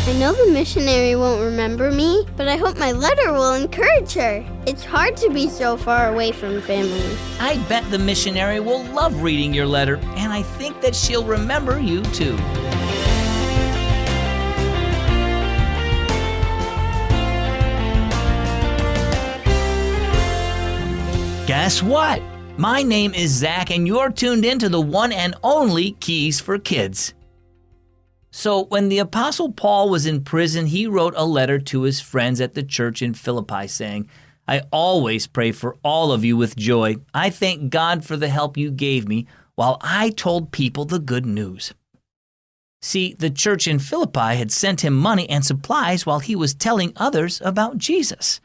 I know the missionary won't remember me, but I hope my letter will encourage her. It's hard to be so far away from family. I bet the missionary will love reading your letter, and I think that she'll remember you too. Guess what? My name is Zach, and you're tuned in to the one and only Keys for Kids. So when the Apostle Paul was in prison, he wrote a letter to his friends at the church in Philippi saying, I always pray for all of you with joy. I thank God for the help you gave me while I told people the good news. See, the church in Philippi had sent him money and supplies while he was telling others about Jesus.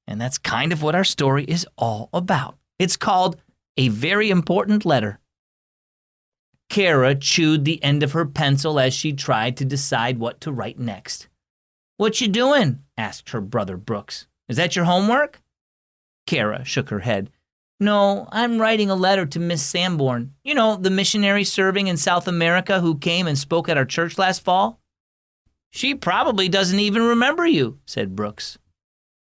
And that's kind of what our story is all about. It's called A Very Important Letter. Kara chewed the end of her pencil as she tried to decide what to write next. What you doing? Asked her brother Brooks. Is that your homework? Kara shook her head. No, I'm writing a letter to Miss Sanborn. You know, the missionary serving in South America who came and spoke at our church last fall. She probably doesn't even remember you, said Brooks.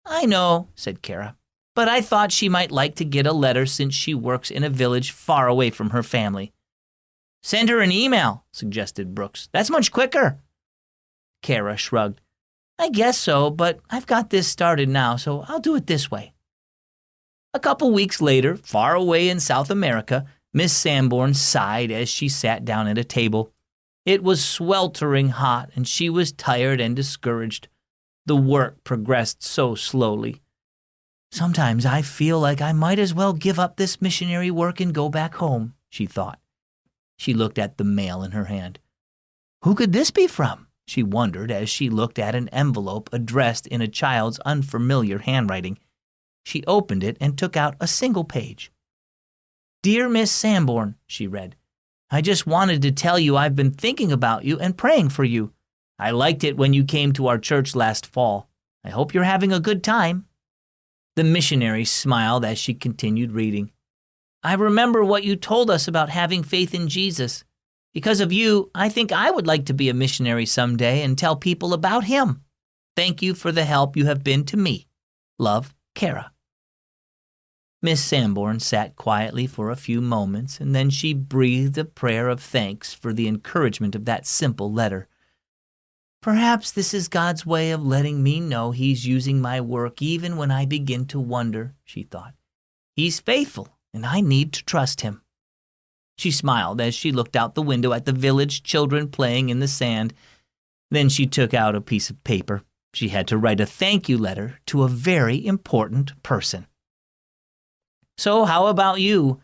I know, said Kara, but I thought she might like to get a letter since she works in a village far away from her family. Send her an email, suggested Brooks. That's much quicker. Kara shrugged. I guess so, but I've got this started now, so I'll do it this way. A couple weeks later, far away in South America, Miss Sanborn sighed as she sat down at a table. It was sweltering hot, and she was tired and discouraged. The work progressed so slowly. Sometimes I feel like I might as well give up this missionary work and go back home, she thought. She looked at the mail in her hand. Who could this be from? She wondered as she looked at an envelope addressed in a child's unfamiliar handwriting. She opened it and took out a single page. Dear Miss Sanborn, she read, I just wanted to tell you I've been thinking about you and praying for you. I liked it when you came to our church last fall. I hope you're having a good time. The missionary smiled as she continued reading. I remember what you told us about having faith in Jesus. Because of you, I think I would like to be a missionary someday and tell people about him. Thank you for the help you have been to me. Love, Kara. Miss Sanborn sat quietly for a few moments, and then she breathed a prayer of thanks for the encouragement of that simple letter. Perhaps this is God's way of letting me know he's using my work even when I begin to wonder, she thought. He's faithful, and I need to trust him. She smiled as she looked out the window at the village children playing in the sand. Then she took out a piece of paper. She had to write a thank you letter to a very important person. So how about you?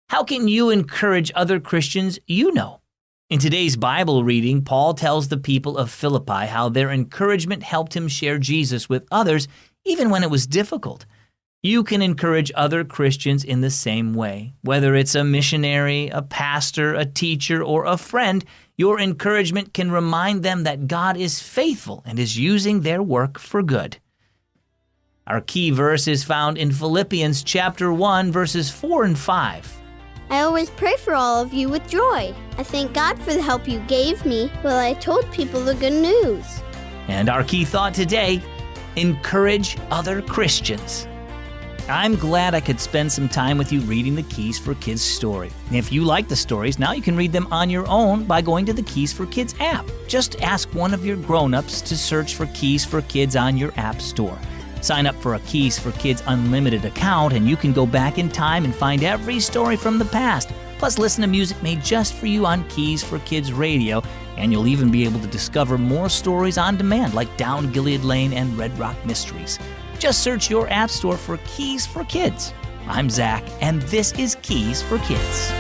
How can you encourage other Christians you know? In today's Bible reading, Paul tells the people of Philippi how their encouragement helped him share Jesus with others even when it was difficult. You can encourage other Christians in the same way. Whether it's a missionary, a pastor, a teacher, or a friend, your encouragement can remind them that God is faithful and is using their work for good. Our key verse is found in Philippians chapter 1, verses 4 and 5. I always pray for all of you with joy. I thank God for the help you gave me while I told people the good news. And our key thought today, encourage other Christians. I'm glad I could spend some time with you reading the Keys for Kids story. If you like the stories, now you can read them on your own by going to the Keys for Kids app. Just ask one of your grown-ups to search for Keys for Kids on your app store. Sign up for a Keys for Kids Unlimited account, and you can go back in time and find every story from the past. Plus, listen to music made just for you on Keys for Kids Radio, and you'll even be able to discover more stories on demand like Down Gilead Lane and Red Rock Mysteries. Just search your app store for Keys for Kids. I'm Zach, and this is Keys for Kids.